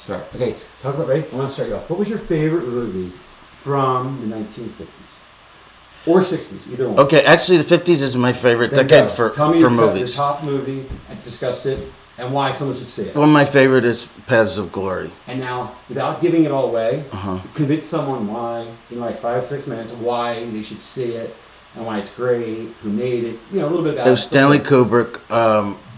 start. Okay, talk about, ready? I want to start you off. What was your favorite movie from the 1950s? Or 60s, either one. Okay, actually, the 50s is my favorite Then decade go. Tell me for your movies. top movie, and discuss it, and why someone should see it. Well, my favorite is Paths of Glory. And now, without giving it all away, Uh-huh. convince someone why, like 5 or 6 minutes, why they should see it, and why it's great, who made it, a little bit about It was Stanley it. Kubrick.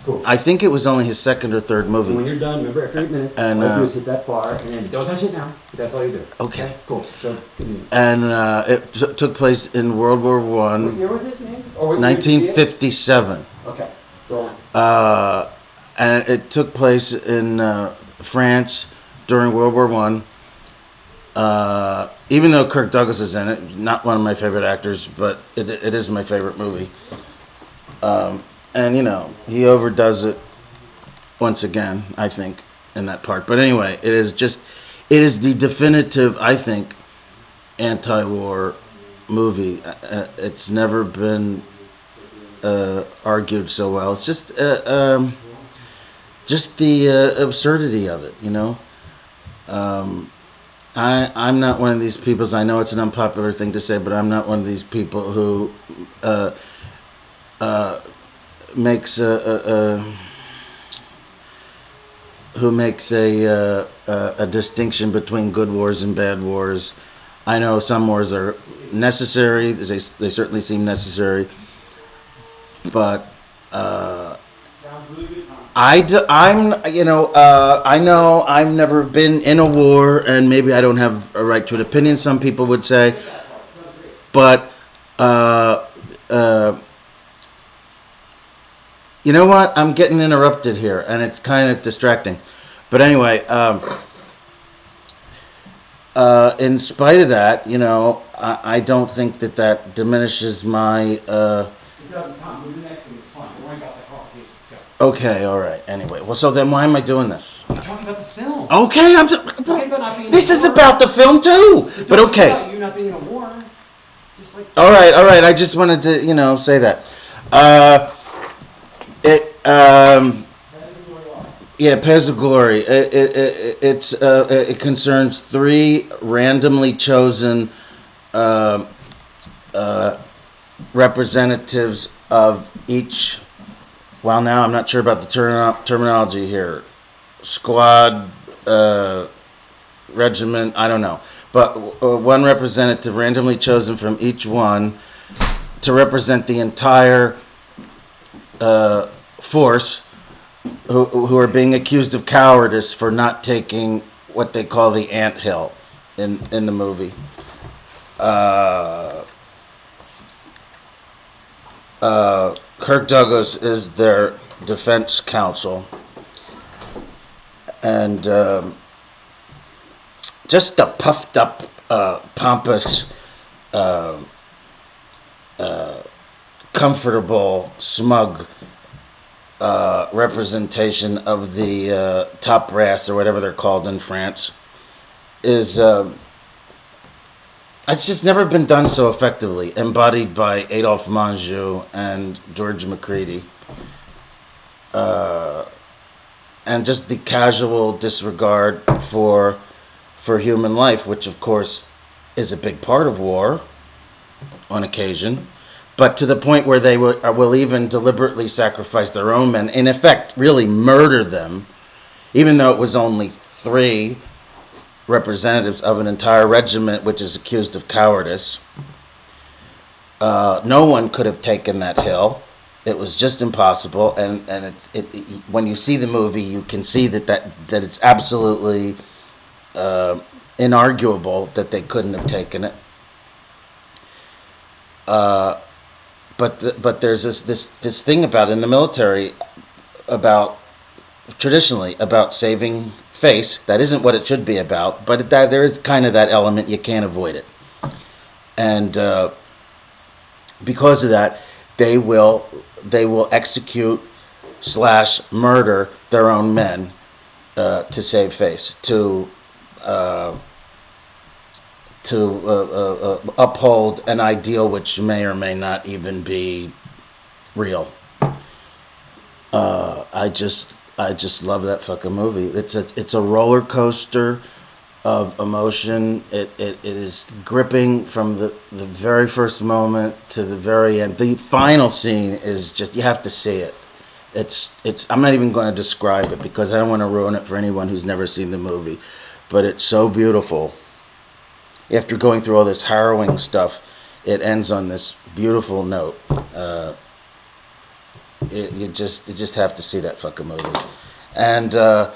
Cool. I think it was only his second or third movie. And when you're done, remember, after 8 minutes, and, all you do is hit that bar, and then don't touch it now, but that's all you do. Okay. Cool, so continue. And it took place in World War What One. year was it, man? Or 1957. Okay, go on. And it took place in France during World War One. Even though Kirk Douglas is in it, not one of my favorite actors, but it is my favorite movie. And he overdoes it once again, I think, in that part. But anyway, it is the definitive, I think, anti-war movie. It's never been argued so well. It's just the absurdity of it, I'm not one of these people. I know it's an unpopular thing to say, but I'm not one of these people who makes a distinction between good wars and bad wars. I know some wars are necessary. They certainly seem necessary, but I know I've never been in a war, and maybe I don't have a right to an opinion. Some people would say, but you know what? I'm getting interrupted here, and it's kind of distracting. But anyway, in spite of that, I don't think that diminishes my. It doesn't, Tom. Move the next thing. It's fine. Don't worry about that qualification. Go. Okay, all right. Anyway, well, so then why am I doing this? I'm talking about the film. Okay, this is about the film too. But okay. About you not being in a war. Just like. All right. I just wanted to, say that. Yeah, Paths of Glory. It concerns 3 randomly chosen representatives of each. Well, now I'm not sure about the terminology here. Squad, regiment, I don't know. But one representative randomly chosen from each one to represent the entire force who are being accused of cowardice for not taking what they call the anthill in the movie. Kirk Douglas is their defense counsel, and just the puffed up, pompous, comfortable, smug representation of the top brass, or whatever they're called in France, is it's just never been done so effectively, embodied by Adolphe Menjou and George Macready. And just the casual disregard for human life, which of course is a big part of war on occasion, but to the point where they will even deliberately sacrifice their own men, in effect really murder them, even though it was only 3 representatives of an entire regiment which is accused of cowardice. No one could have taken that hill. It was just impossible, and when you see the movie, you can see that it's absolutely inarguable that they couldn't have taken it. But there's this thing about in the military about traditionally about saving face. That isn't what it should be about, but that there is kind of that element. You can't avoid it, and because of that, they will execute / murder their own men to save face, to uphold an ideal which may or may not even be real. I just love that fucking movie. It's a roller coaster of emotion. It is gripping from the very first moment to the very end. The final scene is just, you have to see it. It's I'm not even going to describe it because I don't want to ruin it for anyone who's never seen the movie, but it's so beautiful. After going through all this harrowing stuff, it ends on this beautiful note. You just have to see that fucking movie. And uh,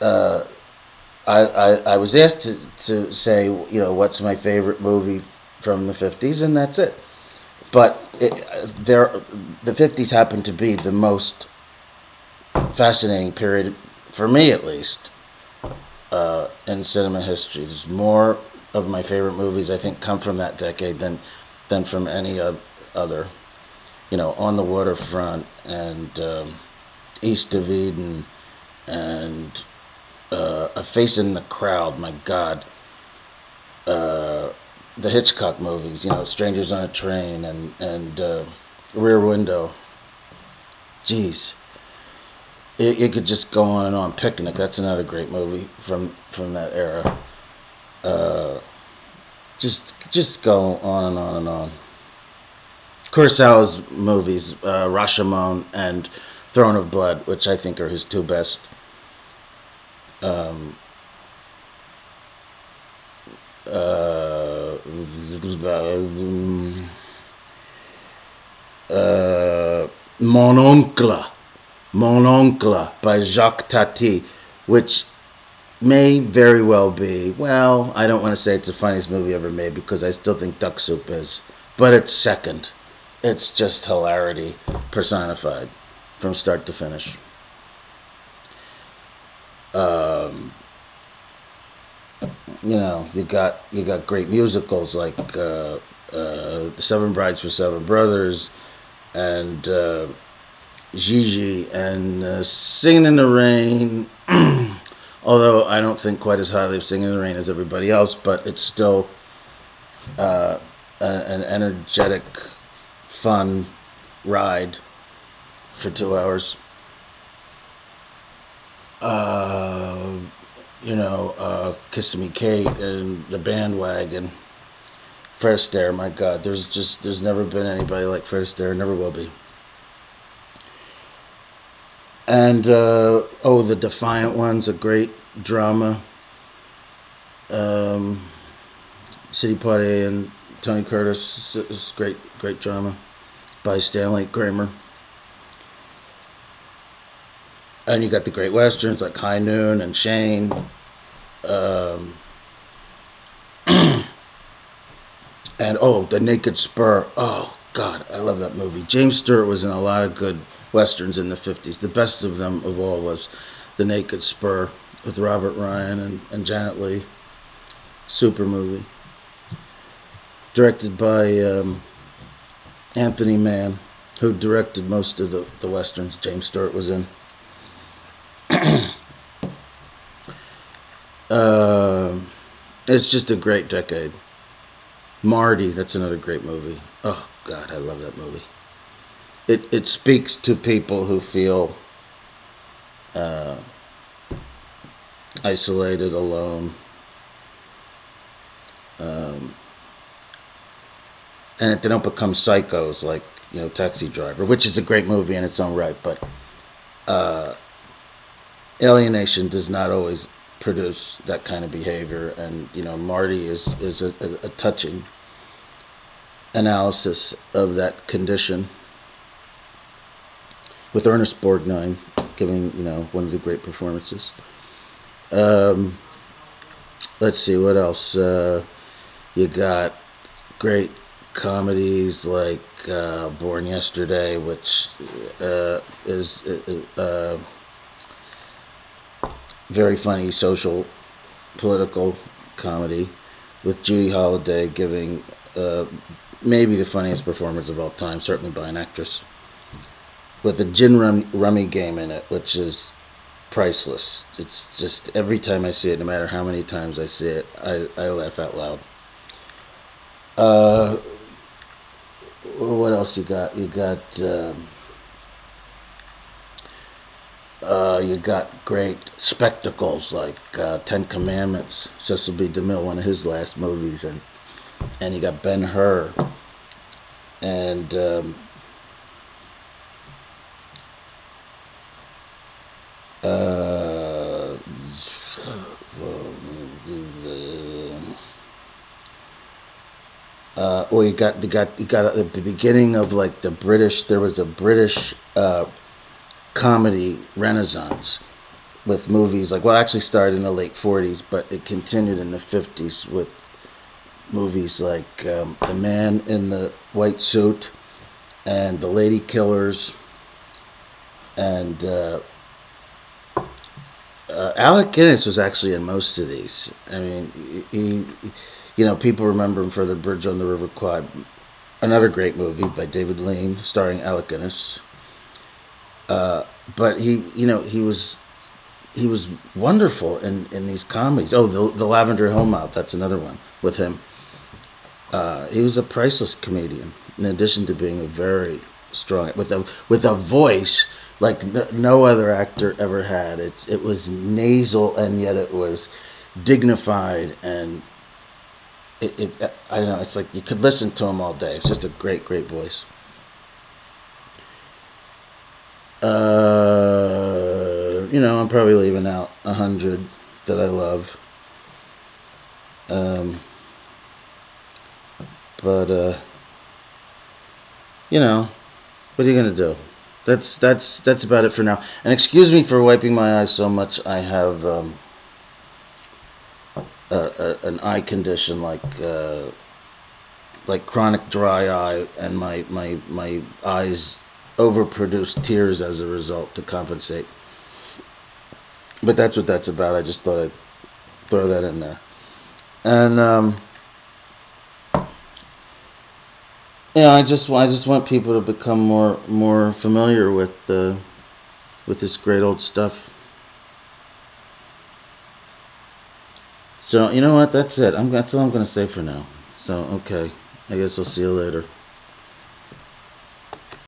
I was asked to say, what's my favorite movie from the 50s, and that's it. But the 50s happened to be the most fascinating period, for me at least, in cinema history. There's more of my favorite movies, I think, come from that decade than from any other. On the Waterfront and East of Eden and A Face in the Crowd. My God, the Hitchcock movies. Strangers on a Train and Rear Window. Jeez, it could just go on and on. Picnic. That's another great movie from that era. Uh, just go on and on and on. Kurosawa's movies, Rashomon and Throne of Blood, which I think are his two best. Um, uh, Mon Oncle, Mon Oncle by Jacques Tati, which may very well be, well, I don't want to say it's the funniest movie ever made because I still think Duck Soup is, but it's second. It's just hilarity personified from start to finish. Um, you got great musicals like Seven Brides for Seven Brothers and Gigi and Singing in the Rain. Although I don't think quite as highly of Singing in the Rain as everybody else, but it's still an energetic, fun ride for 2 hours. Uh, Kissing Me Kate and The Bandwagon. Fred Astaire, my God, there's never been anybody like Fred Astaire, never will be. And The Defiant One's a great drama. Um, City Party and Tony Curtis is great drama by Stanley Kramer. And you got the great westerns like High Noon and Shane. Um, and The Naked Spur. Oh God, I love that movie. James Stewart was in a lot of good westerns in the 50s. The best of them of all was The Naked Spur with Robert Ryan and Janet Leigh. Super movie. Directed by Anthony Mann, who directed most of the westerns James Stewart was in. It's just a great decade. Marty, that's another great movie. Oh God, I love that movie. It speaks to people who feel isolated, alone, and they don't become psychos like Taxi Driver, which is a great movie in its own right, but alienation does not always produce that kind of behavior, and Marty is a touching analysis of that condition, with Ernest Borgnine giving one of the great performances. Let's see what else. You got great comedies like Born Yesterday, which is very funny social political comedy with Judy Holliday giving maybe the funniest performance of all time, certainly by an actress, with the gin rummy game in it, which is priceless. It's just, every time I see it, no matter how many times I see it, I laugh out loud. What else you got? You got You got great spectacles like Ten Commandments, Cecil B. DeMille, one of his last movies, and you got Ben Hur, and uh, well, you got at the beginning of like the British. There was a British comedy renaissance with movies like well, it actually started in the late '40s, but it continued in the '50s with movies like The Man in the White Suit and The Lady Killers, and Alec Guinness was actually in most of these. I mean, people remember him for The Bridge on the River Kwai, another great movie by David Lean, starring Alec Guinness. Uh, but he was wonderful in these comedies. Oh, the Lavender Home Mob, that's another one with him. He was a priceless comedian. In addition to being a very strong with a voice like no other actor ever had. It was nasal and yet it was dignified and I don't know. It's like you could listen to him all day. It's just a great voice. I'm probably leaving out 100 that I love. Um, but you know, what are you gonna do? That's about it for now. And excuse me for wiping my eyes so much. I have an eye condition like chronic dry eye, and my eyes overproduce tears as a result to compensate. But that's what that's about. I just thought I'd throw that in there. And I just want people to become more familiar with this great old stuff. So you know what? That's it. That's all I'm gonna say for now. So okay, I guess I'll see you later.